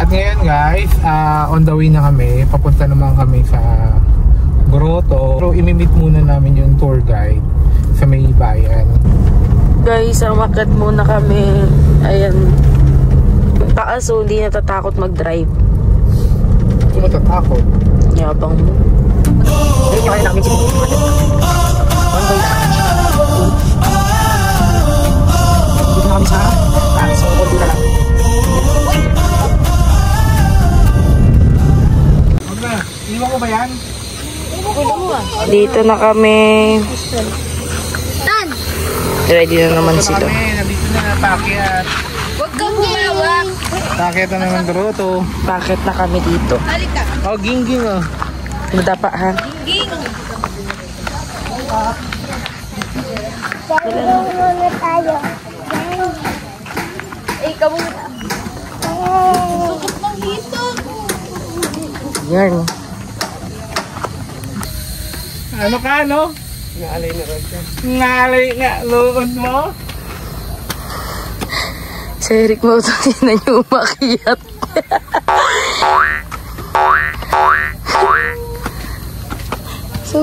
At ngayon guys, on the way na kami. Papunta naman kami sa grotto. Pero imimit muna namin yung tour guide sa may bayan. Guys, umakyat muna kami. Ayan. Yung taas, so hindi natatakot mag-drive. Hindi matatakot. Yabang mo. Ayun yung kaya namin siguro. One way na. Dito na kami sa taas. So, konti na lang. Huwag na. Iwan ko ba yan? Dito na kami. Ready na naman sila. Nandito na napakyat. Huwag kang humawak. Pakyat na naman grotto. Bakit na kami dito? Halika. Oh, gingging oh. Madapa ha? Ging. Ikaw muna. Sukot ng hito. Yan. Ano ka, no? Ngalay na rin siya. Ngalay nga, loon mo? Si Eric mo ito, hindi na niyo umakyat. So,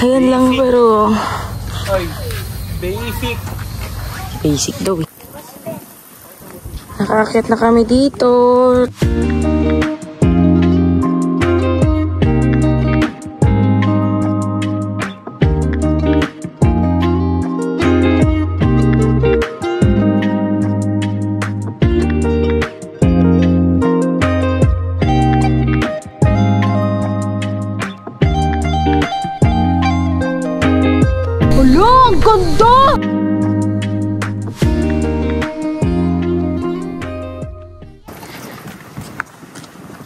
ayan lang pero... Oy, basic. Basic daw eh. Nakaakyat na kami dito. Ang ganda!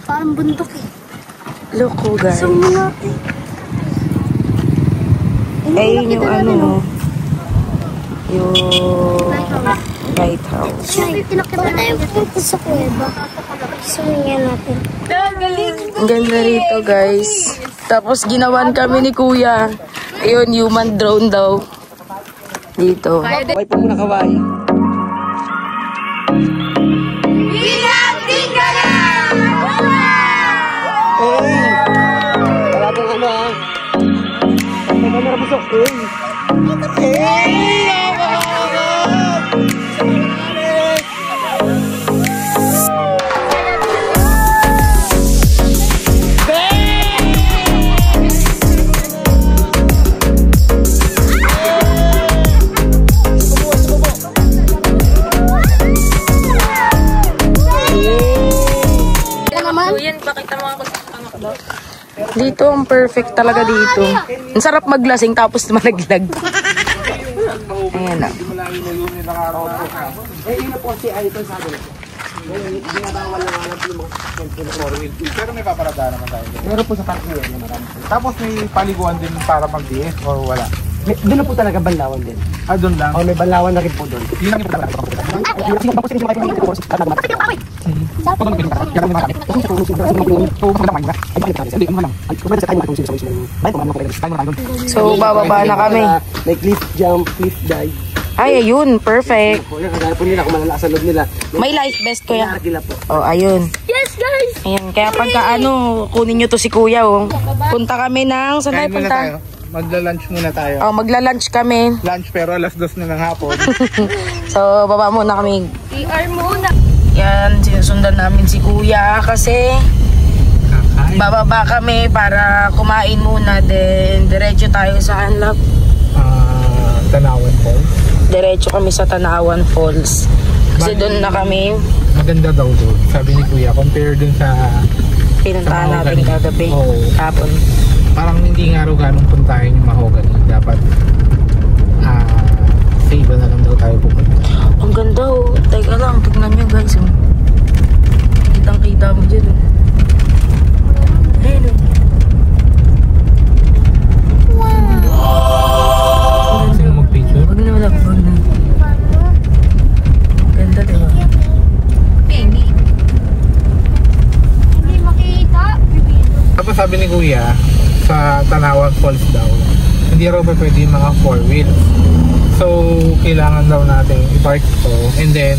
Parang bundok eh. Loko guys. Saan mo natin? Ayun yung ano. Yung lighthouse. Siyempre, pinakita tayo punta sa kuweba. Sumingin natin. Ang ganda rito guys. Tapos ginawan kami ni Kuya. Ayun, human drone daw. Dito. Kaway po muna, kaway. Bilang ka na! Hey! Wala pong ano ah. Ang kamera busok. Hey! Hey! Dito ang perfect talaga dito. Ang sarap maglasing tapos malaglag. Ayan na. Eh, yun na po si Aito sa akin. Ginabawal na nga lang yung mga Pero may paparadaan naman tayo. meron po sa park nyo yun. Tapos may paliguan din para mag-DS or wala? Doon na po talaga banlawan din. Ah, doon lang? Oh, may banlawan na rin po doon. Yun lang yung pagkakala. So, bababa na kami. May cliff jump, cliff dive. Ay, ayun. Perfect. Kagaya po nila kung malala sa loob nila. May life vest ko yan. Nakakila po. Oh, ayun. Yes, guys! Ayan. Kaya pagka ano, kunin nyo to si Kuya, oh. Punta kami ng... Saan tayo Kain muna punta? tayo. Magla-lunch muna tayo. Oh, magla-lunch kami. Lunch pero alas 2 na ng hapon. So, baba muna kami. PR muna. Yan, sinusundan namin si Kuya kasi Kakain. bababa kami para kumain muna. Then, diretso tayo sa Anlap. Tanawan Falls. Diretso kami sa Tanawan Falls. Kasi doon na kami Maganda daw doon. Sabi ni Kuya, compare dun sa pinuntahan natin kagabi. Oo. Hapon. Parang hindi nga rin ganong puntahin yung Mahogany. Dapat save na lang daw tayo pupunta. Ang ganda oh. Teka lang, tignan nyo guys. Oh. Kitang-kita mo dyan. Oh. Ayun oh. Sino mag-picture? Huwag na wala. Huwag na. Ganda diba? Hindi makita. Tapos sabi ni Kuya, sa Tanawan Falls daw, hindi raw pa pwede yung mga 4-wheel. So, kailangan daw natin i-park ito and then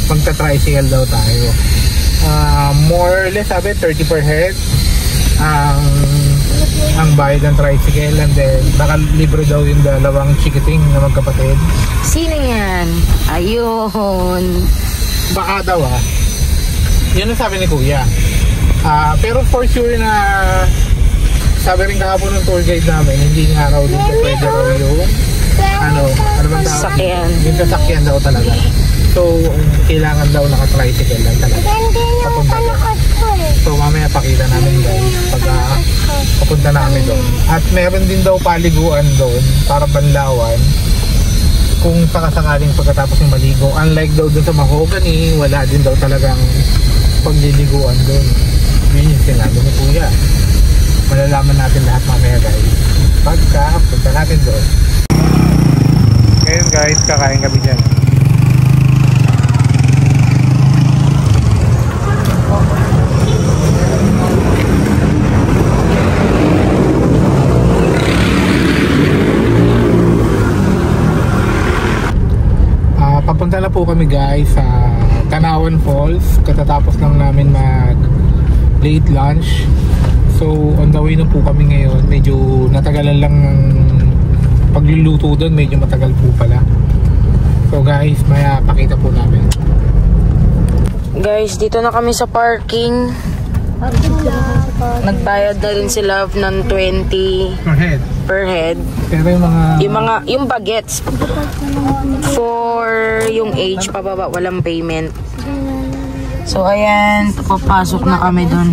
magta-tricycle daw tayo. More or less sabi 30 per head ang bayad ng tricycle, and then nakalibre daw yung dalawang chikiting na magkapatid. Sino yan? Ayun. Baka daw yun ang sabi ni Kuya. Pero for sure na sabi rin kahapon ng tour guide namin, hindi nga raw din po pwede raw yung ano bang tawag? Sasakyan. Yung sasakyan daw talaga. So kailangan daw naka-tricycle lang talaga papunta doon. So mamaya pakita namin guys pag papunta namin doon. At meron din daw paliguan doon para banlawan kung sakasakaling pagkatapos ng maligo. Unlike daw doon sa Mahogany, wala din daw talagang pagliliguan doon. Yun yung sinabi ni Kuya. Malalaman natin lahat mamaya guys pagka punta natin doon. Ngayon guys, kakain kami dyan. Papunta na po kami guys sa Tanawan Falls. Katatapos lang namin mag late lunch. So on the way na po kami ngayon. Medyo natagalan lang ng pagluluto doon. Medyo matagal po pala. So guys, maya pakita po namin. Guys, dito na kami sa parking. Nagbayad na rin sila ng 20 per head. Pero yung bagets for yung age pababa, walang payment. So ayan, papasok na kami doon.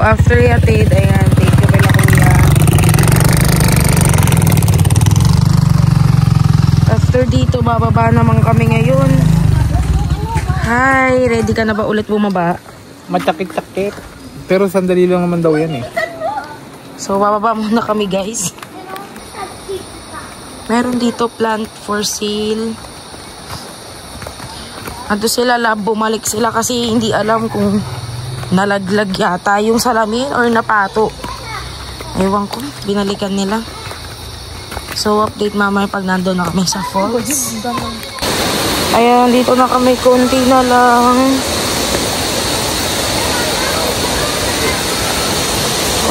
After yatid, ayan, thank you kay Kuya. After dito, bababa naman kami ngayon. Hi, ready ka na ba ulit bumaba? Matsakit-sakit. Pero sandali lang naman daw yan eh. So, bababa muna kami guys. Meron dito plant for sale. Ando sila, bumalik sila kasi hindi alam kung nalaglag yata yung salamin or napato. Ewan ko, binalikan nila. So, update mamaya pag nandun na kami sa falls. Ayan, dito na kami, konti na lang.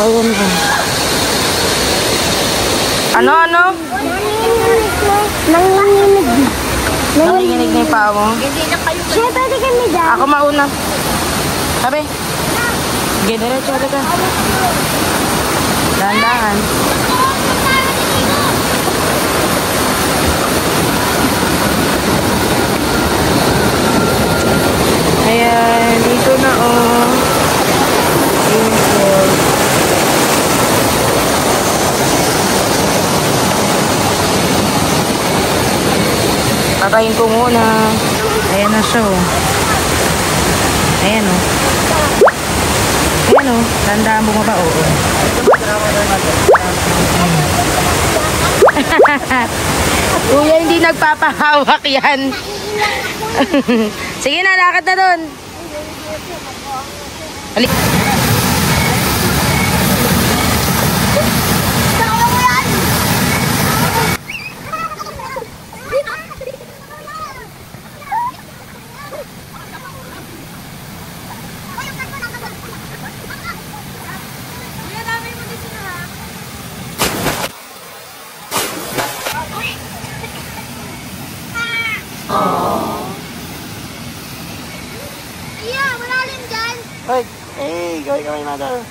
Ayan na. Ano? Nanginginig na yung paa mo? Siya, pwede kami dyan. Ako mauna. Sabi. Sige, diretso ka. Dahan-dahan. Ayan, dito na Patayin ko muna. Ayan na siya Ayan Ayan tandaan bumaba Kuya, hindi nagpapahawak yan. Sige na, lakad na doon. Halik. Hey, gawin kami, mother.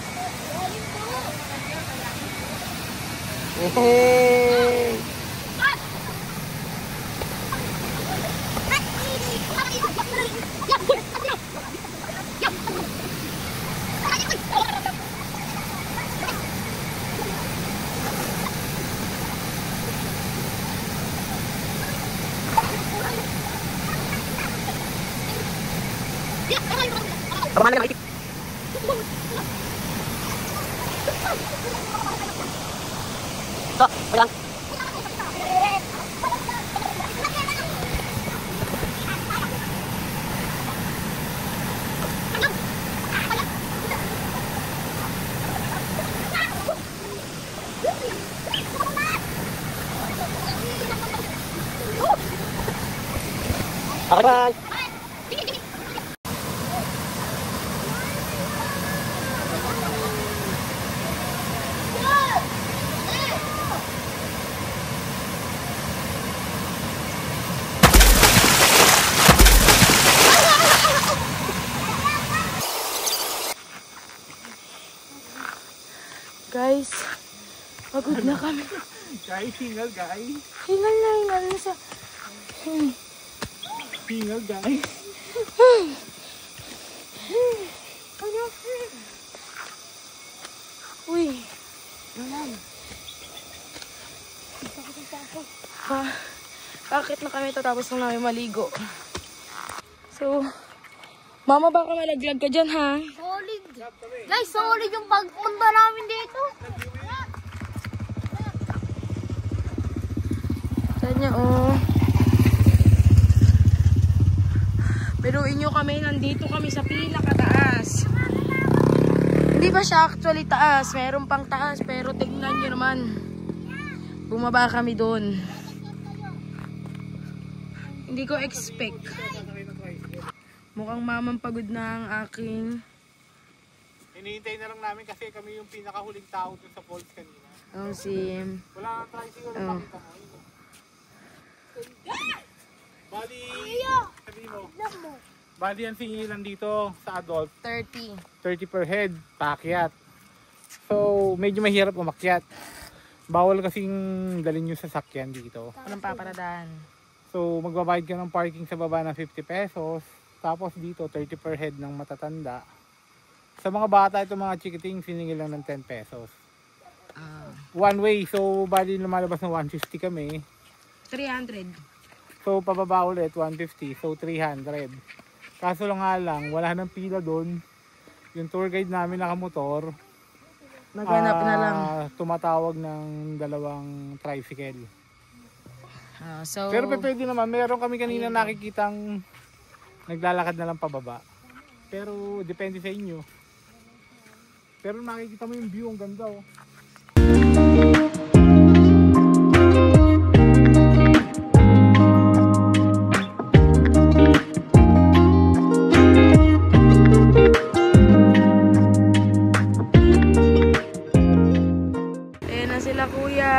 Hey! Bye. Guys, pagod na kami. Guys, hingal guys. Hingal na, hingal na sa... Hingal guys. Uy. Bakit na kami tatapos na namin maligo? So, Mama, baka malaglag ka dyan, ha? Solid. Guys, solid yung pagpunta namin dito. Saan niya, oh. Biruin nyo kami, nandito kami sa pinakataas. Hindi ba siya actually taas? Meron pang taas, pero tignan nyo naman. Bumaba kami doon. Hindi ko expect. Mukhang mamang pagod na ang aking... Hinihintay na lang namin kasi kami yung pinakahuling tao dun sa falls kanina. Oh, si... Wala nang tricycle na makita mo. Bali, sabi mo. Bali ang singilan dito sa adult. 30. 30 per head, paakyat. So, medyo mahirap umakyat. Bawal kasing dalhin yung sasakyan dito. Walang paparadaan. So, magbabayad ka ng parking sa baba ng 50 pesos. Tapos dito, 30 per head ng matatanda. Sa mga bata, ito mga chikiting, siningil lang ng 10 pesos. One way, so bali lumalabas ng 150 kami. 300. So, pababa ulit, 150. So, 300. Kaso lang nga lang, wala nang pila doon. Yung tour guide namin nakamotor. Maghanap na lang. Tumatawag ng 2 tricycle. So, Pero pwede naman, meron kami kanina nakikitang naglalakad na lang pababa. Pero depende sa inyo. Pero makikita mo yung view, ang ganda oh. ayan na sila kuya.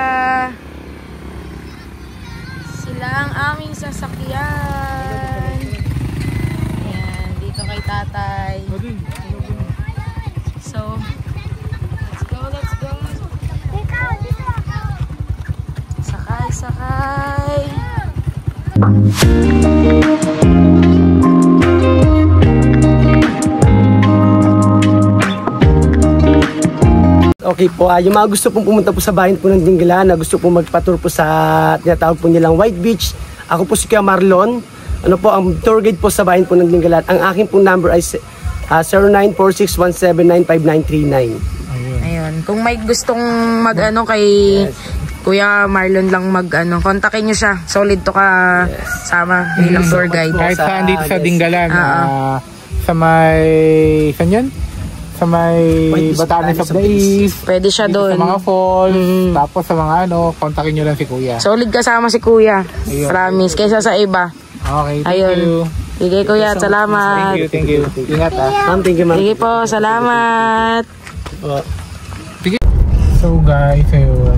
Sila ang aming sasakyan. Ayan, dito kay tatay. So, let's go, let's go. Sakay, sakay. Okay po, yung mga gusto pong pumunta po sa bayan po ng Dingalan, na gusto pong magpa-tour po sa tinatawag po nilang White Beach. Ako po si Kuya Marlon. Ano po, ang tour guide po sa bayan po ng Dingalan. Ang aking pong number ay 0946179539. Ayun, kung may gustong mag-ano kay Kuya Marlon lang mag-ano, kontakin nyo siya. Solid to ka sama bilang tour guide. Kahit saan dito sa Dingalan, sa may, saan yan? Sa may Batanes of the East. Pwede siya doon. Sa mga falls, tapos sa mga ano, kontakin nyo lang si Kuya. Solid kasama si Kuya. Ayun. Promise, kaysa sa iba. Okay, thank Ayun. you. Sige Kuya, salamat. Thank you. Ingat ha. Thank you, ma'am. Sige po, salamat. Sige. So guys, ayun.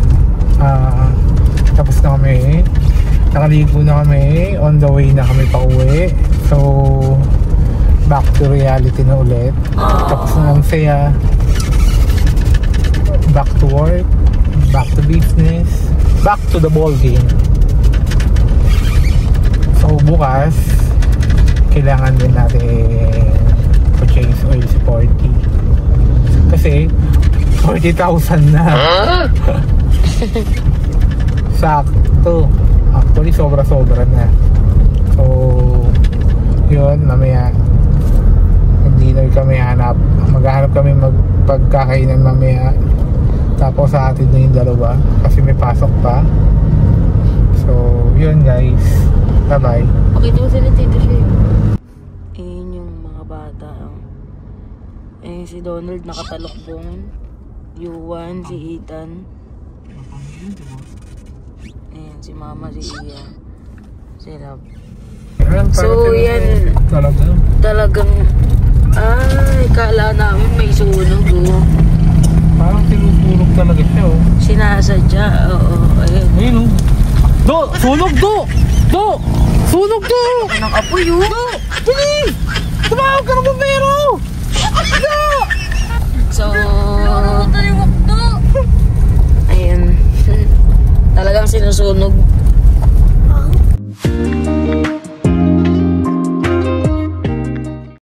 Tapos na kami. Nakaligo na kami. On the way na kami pa uwi. So, back to reality na ulit. Tapos na ang saya. Back to work. back to business, back to the ball game. So bukas kailangan din natin purchase oil si Porty kasi 40,000 na. Sakto, actually sobra na. So yun, mamaya mag-dinner kami, maghanap kami magpagkakainan mamaya, tapos sa atin na yung dalawa kasi may pasok pa. So yun guys, bye bye. Okay, di mo sila dito siya. Ayun yung mga bata. Ayun si Donald nakatalokbong, Yuan, si Ethan, ayun si Mama, si Iya, si Rob. So yan, talagang ay, kala namin may sunog oh. Parang tinutulog talaga siya oh. Sinasadya, oo. Ayun. Ayun oh. Do! Sunog do! Do! Sunog do! Anong apoy oh? Do! Bilis! Tumawag ka ng bumbero! Do! So, ayun. Talagang sinusunog